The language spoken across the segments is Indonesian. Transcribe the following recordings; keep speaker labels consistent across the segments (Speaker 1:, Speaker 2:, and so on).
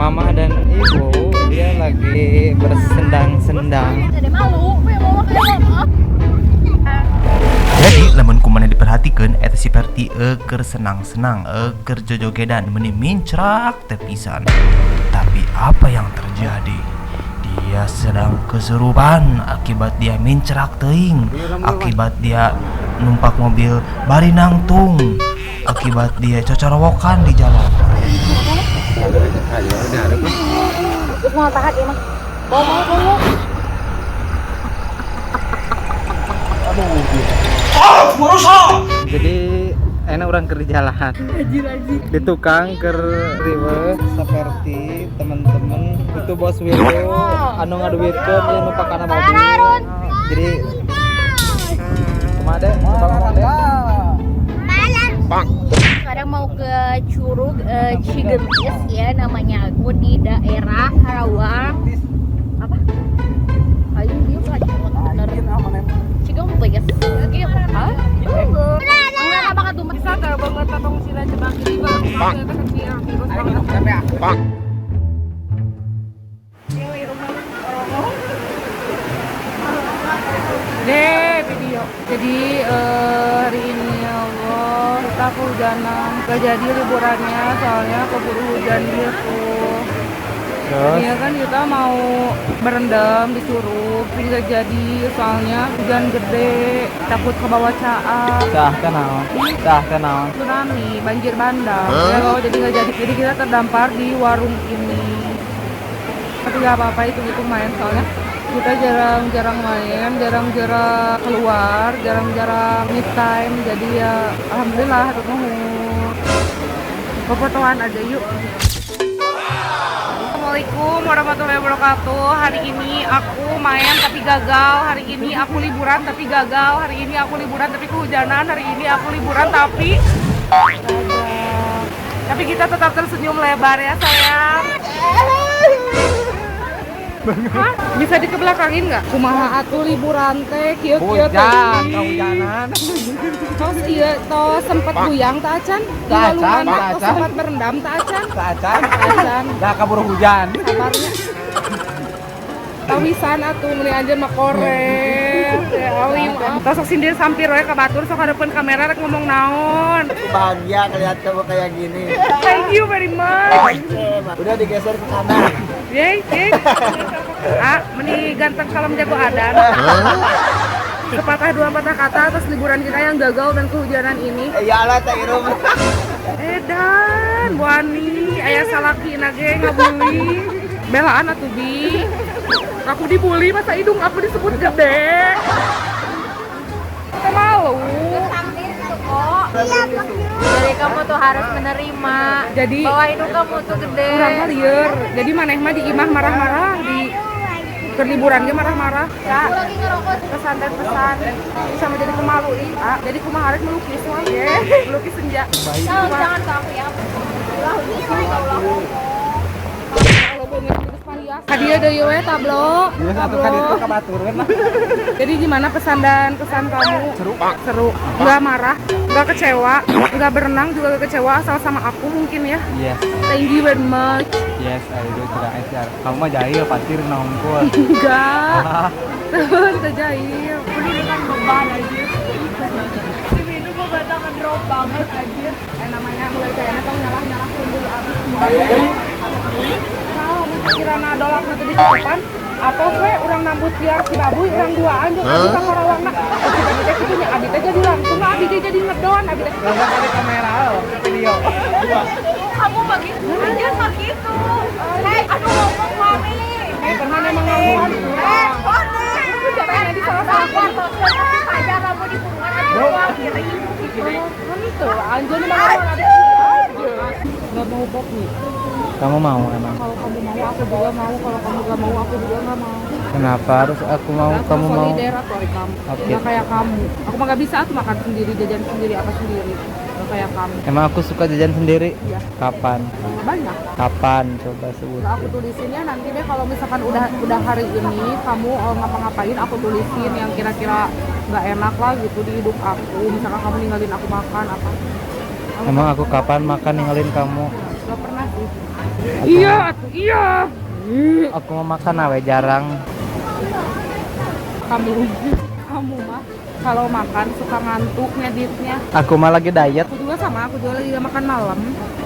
Speaker 1: Mama dan ibu dia lagi bersendang-sendang.
Speaker 2: Jadi malu, mau kayak mama.
Speaker 3: Jadi lamun kumana diperhatikan eta seperti eger senang-senang, eger jojogedan meni mincrak tepisan. Tapi apa yang terjadi? Dia sedang kesurupan akibat dia mincrak teuing, akibat dia numpak mobil bari nangtung, akibat dia cocorowokan di jalan.
Speaker 2: Terus mau tahan ya mah. Bawa.
Speaker 1: Jadi enak orang kerja jalan. Di tukang ker riwe seperti teman-teman itu bos Wirgo anu ngaduitkeun dia numpak kana mobil. Jadi kumaha deh?
Speaker 2: Kadang mau ke Curug Cigentis ya namanya, aku di daerah Karawang. Apa? Ayo dia pelajaran bener. Cigentis. Oke, apa? Enggak apa kata tuh bisa kalau banget tatong sila jebak ini bang. Kita kecil virus banget.
Speaker 4: Deh video. Jadi hari ini ya Allah kita kehujanan. Gak jadi liburannya soalnya keburu hujan gitu.
Speaker 1: Terus
Speaker 4: Iya kan kita mau berendam di Curug, tapi gak jadi soalnya hujan gede, takut ke bawah caar.
Speaker 1: tah kenal.
Speaker 4: Tsunami, banjir bandang. Ya loh, jadi nggak jadi. Jadi kita terdampar di warung ini. Tapi nggak apa-apa, itu main soalnya kita jarang-jarang main, jarang-jarang keluar, jarang-jarang me time. Jadi ya alhamdulillah hatur nuhun. Fotoan aja yuk. Assalamualaikum warahmatullahi wabarakatuh. Hari ini aku main tapi gagal. Hari ini aku liburan tapi gagal. Hari ini aku liburan tapi kehujanan. Hari ini aku liburan tapi gagal. Tapi kita tetap tersenyum lebar ya sayang. Hah? Bisa dikebelakangin nggak? Kumaha atuh liburan teh kieu
Speaker 1: Kehujanan.
Speaker 4: Tos ieu tos sempet buyang tak acan? Dilalungan tos sempat berendam tak acan? Acan.
Speaker 1: Dah kabur hujan.
Speaker 4: Kabarnya tawisan atuh meni anjeun mah korek. Ya awi tos sok sindir sampir we ka batur sok hadeupeun kamera rek ngomong naon.
Speaker 5: Bahagia ngeliat kamu kayak gini.
Speaker 4: Thank you very much.
Speaker 5: Udah digeser ke kanan.
Speaker 4: Yeay. Meni ganteng salam jago adan. Sepatah dua patah kata atas liburan kita yang gagal dan kehujanan ini.
Speaker 5: Iyalah teh Irum.
Speaker 4: Edan, Wani, ayah salaki nage ngabuli. Belaan atuh bi. Aku dibully masa hidung aku disebut gede. Kita malu.
Speaker 2: Jadi kamu tuh harus menerima.
Speaker 4: Jadi
Speaker 2: Bahwa hidung kamu tuh gede.
Speaker 4: kurang lieur. Jadi maneh mah di imah marah-marah di kerliburan ge marah-marah. Ya. Pesan dan pesan bisa menjadi pemalu ih. Jadi kumaha harus melukis wah ye. Melukis senja.
Speaker 2: Jangan ke aku ya.
Speaker 4: Hadiah deui we tablo. Jadi gimana pesan dan kesan kamu? Seru. Enggak marah, enggak kecewa, enggak berenang juga enggak kecewa asal sama aku mungkin ya.
Speaker 1: Yes.
Speaker 4: Thank you very much.
Speaker 1: Yes, ayo curang ecar. Kamu mah jahil pasti nongkol.
Speaker 4: Enggak. Terus terjahil.
Speaker 2: Penuh dengan beban aja. Ini itu gue batang ngedrop banget aja.
Speaker 4: Namanya mulai kayaknya tong nyalah dulu abis kirana dolak nanti di depan atau gue orang nambut biar si babuy orang duaan juga bisa korawangna si tadi teh punya abi teh jadi langsung abi teh jadi ngedon abi teh
Speaker 1: ada kamera video.
Speaker 2: Kamu begitu aja mah gitu. Aduh ngomong mami.
Speaker 4: pernah emang ngomong
Speaker 2: Jangan di salah aja kamu di punggungan aja.
Speaker 4: itu anjir mah nggak mau bok nih.
Speaker 1: Kamu mau emang?
Speaker 4: Kalau kamu mau aku juga mau, kalau kamu gak mau aku juga gak mau.
Speaker 1: Kenapa harus aku mau?
Speaker 4: Aku
Speaker 1: Kamu mau?
Speaker 4: solidar dari kamu.
Speaker 1: Oke.
Speaker 4: Gak kayak kamu. Aku mah gak bisa aku makan sendiri, jajan sendiri, apa sendiri. Gak kayak kamu.
Speaker 1: Emang aku suka jajan sendiri?
Speaker 4: Iya.
Speaker 1: Kapan?
Speaker 4: Banyak.
Speaker 1: Kapan? Coba sebut.
Speaker 4: Udah aku tulisin ya nanti deh kalau misalkan udah hari ini kamu ngapa-ngapain aku tulisin yang kira-kira nggak enak lah gitu di hidup aku. Misalkan kamu ninggalin aku makan apa.
Speaker 1: Emang aku kapan makan ninggalin kamu?
Speaker 4: Gak pernah sih. Iya, atuh, iya.
Speaker 1: Aku mau makan awe jarang.
Speaker 4: Kamu mah kalau makan suka ngantuk ngeditnya.
Speaker 1: Aku mah lagi diet.
Speaker 4: Aku juga sama, aku juga lagi gak makan malam.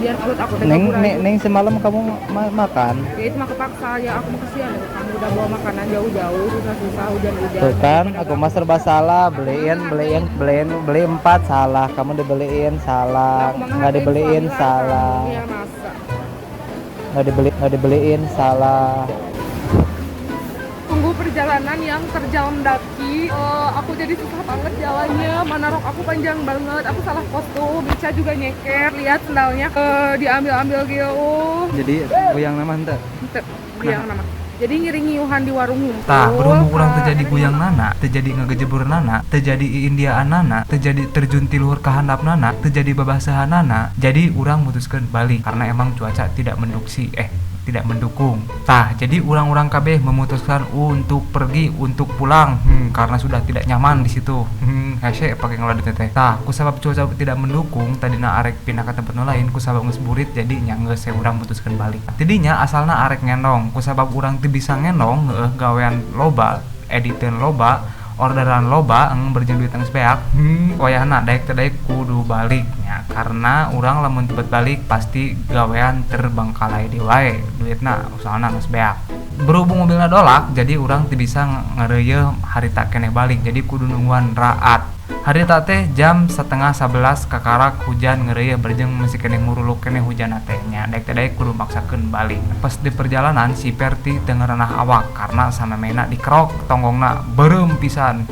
Speaker 4: Biar perut aku teh
Speaker 1: Neng,
Speaker 4: kurang.
Speaker 1: neng semalam kamu makan.
Speaker 4: Ya itu mah kepaksa ya, aku mau kesian ya. Kamu udah bawa makanan jauh-jauh, susah-susah, hujan-hujan.
Speaker 1: Tuh kan, aku mah serba salah. Beli 4 salah. Kamu dibeliin salah. Nggak dibeliin salah.
Speaker 4: Iya masa.
Speaker 1: Nggak dibeliin salah.
Speaker 4: Tunggu perjalanan yang terjal mendaki. Aku jadi susah banget jalannya. Mana rok aku panjang banget. Aku salah kostum. Bica juga nyeker. Lihat sendalnya diambil-ambil gitu.
Speaker 1: Jadi goyang nama ente.
Speaker 4: Yang nama. Jadi ngiring-ngiuhan di warung ngumpul.
Speaker 3: Tah, berhubung urang terjadi goyang nana, terjadi ngegejebur nana, terjadi indiaan nana, terjadi terjun ti luhur kahandap nana, terjadi babasahan nana. Jadi urang mutuskeun balik karena emang cuaca tidak mendukung. Tah, jadi orang-orang KB memutuskan untuk pergi, untuk pulang karena sudah tidak nyaman di situ. Hese pakai ngeladut teh. Tah, kusabab cuaca tidak mendukung, tadina arek pindah ke tempat lain, kusabab geus burit jadi nya geus urang mutuskeun balik. Tidinya asalna arek ngendong, kusabab urang teu bisa ngendong gawean loba, editen loba, orderan loba berjeung duit geus beak. Wayahna daek kudu balik nya karena urang lamun tebet balik pasti gawean terbengkalai di wae duitna usahana geus beak. Berhubung mobilna dolak jadi urang teu bisa ngareuyeum harita keneh balik jadi kudu nungguan raat. Harita teh jam 10:30 kakarak hujan ngeureuy berjeng masih keneh muruluk keneh hujan teh nya daek kudu maksakeun balik. Pas di perjalanan si Perti teu ngeureunah awak karena samemena dikerok tonggongna beureum pisan.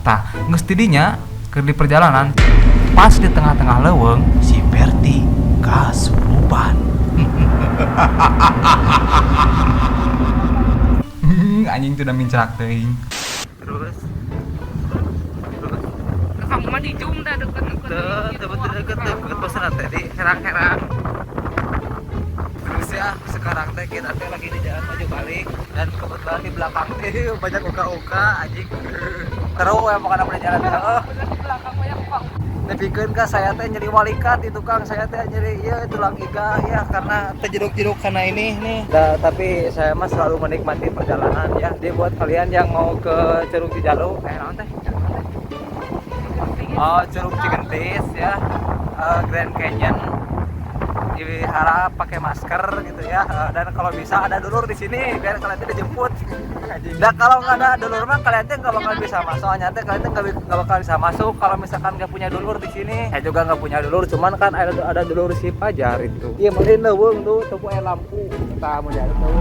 Speaker 3: Tah, geus tidinya keur di perjalanan pas di tengah-tengah leuweung si Perti kasurupan. Anjing tuh udah mincrak teuing. Terus
Speaker 4: Kamu mah dijum dah deket
Speaker 1: bosan teh di herang-herang. Terus ya sekarang teh kita teh lagi di jalan maju balik dan kebetulan di belakang teh banyak uka-uka anjing. Terus yang makan apa di jalan teh
Speaker 4: belakang banyak uang.
Speaker 1: nepikeun ka saya teh nyeri walikat itu Kang, saya teh nyeri ya tulang iga ya karena terjeruk-jeruk karena ini nih. Tapi saya mah selalu menikmati perjalanan ya. Dia buat kalian yang mau ke Curug Cijalu, naon teh? Oh, Curug Cigentis ya. Grand Canyon. Diharap pakai masker gitu ya. Dan kalau bisa ada dulur di sini biar kalian tidak dijemput. Dan kalau nggak ada dulur mah kalian tuh nggak bakal bisa masuk. Soalnya tuh kalian tuh nggak bakal bisa masuk kalau misalkan nggak punya dulur di sini. Saya juga nggak punya dulur, cuman kan ada dulur si Pajar itu. Iya, mending leuweung tuh tuh air lampu. Kita mau jadi tuh.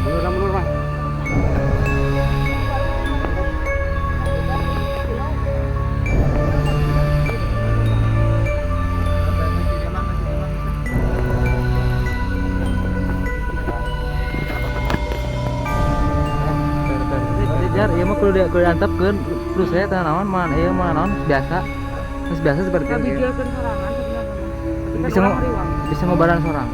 Speaker 1: Mundur mah. Jar, iya mah kudu diantepkeun. Terus saya teh naon man, ieu mah naon biasa. Terus biasa seperti
Speaker 4: Tapi
Speaker 1: itu.
Speaker 4: dia kan sorangan sebenarnya.
Speaker 1: Bisa ngobaran sorang.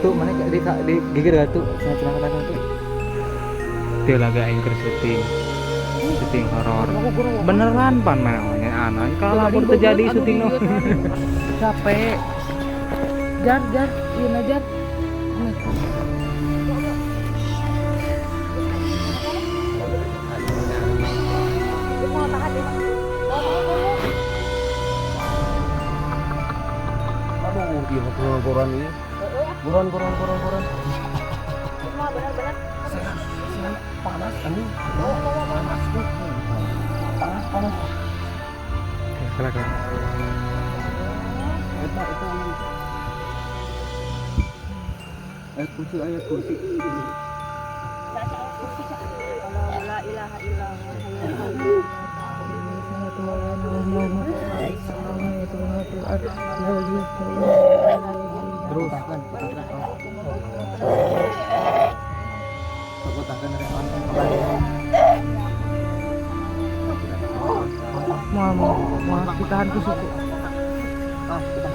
Speaker 1: Tuh mana di gigir gak tuh? Cuma kata tuh. Teu lagi aing keur syuting horor. Beneran pan namanya anak. Kalau lapor terjadi syuting no. Capek.
Speaker 4: Jar, iya Jar.
Speaker 5: Aduh, dia koran ini. Koran.
Speaker 2: Benar-benar.
Speaker 5: Panas ini. Panas.
Speaker 1: Silakan.
Speaker 5: Ayat kursi.
Speaker 2: La ilaha illallah.
Speaker 1: Terus kan. Aku takkan mau ditahan ke suku.
Speaker 5: Ah, kita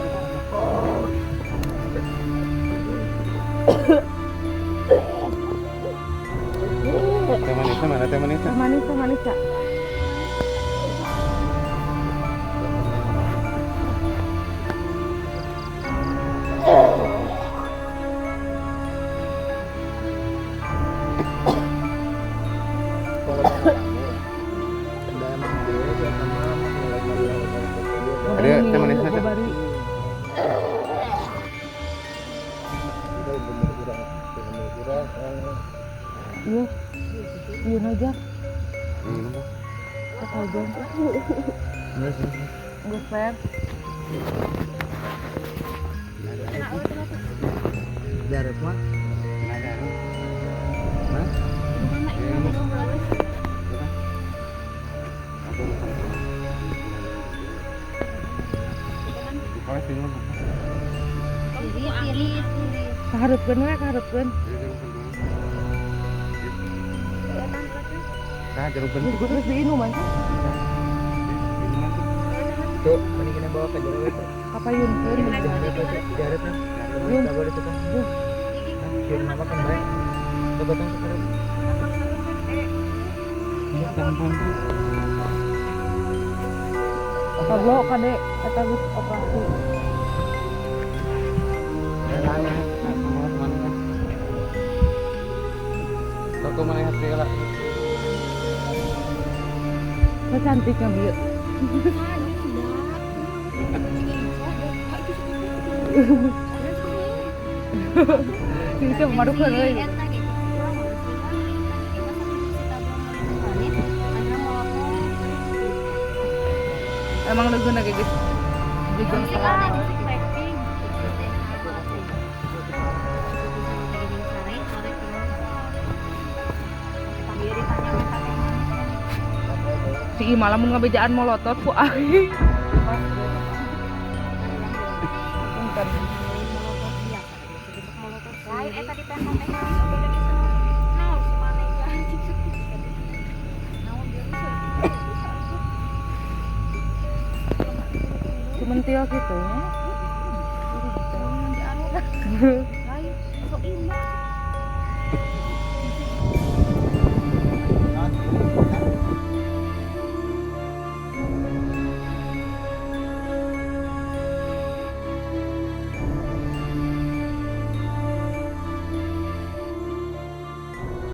Speaker 5: Teh manisnya mana teh manisnya?
Speaker 4: Manis manis Cak.
Speaker 5: Ada teh manisnya teh.
Speaker 4: Iya, iya aja. Apa aja? Nggak fair.
Speaker 1: Garut mah.
Speaker 4: Kaharupkeun we, kaharupkeun.
Speaker 5: Nah, jeruk bentuk.
Speaker 4: Terus diinuman.
Speaker 1: Tuh, mendingan bawa ke jero itu.
Speaker 4: Kapayunkeun.
Speaker 1: Garutna. Enggak boleh suka. Biar nama kan baik. Coba tong sekarang. Iya, tampon tuh.
Speaker 4: Kablo kade eta geus operasi.
Speaker 5: Toko mana hati lah.
Speaker 4: Kok cantiknya bieu. Ini teh madukeun euy. Emang legeuna ge geus. Jeung si Ima lamun ngabejaan molotot ku aing. Punten.
Speaker 2: Lain eta di tenda teh beda di sana. Naon si maneh janji. Naon dia
Speaker 4: Cuman tiel gitu ya.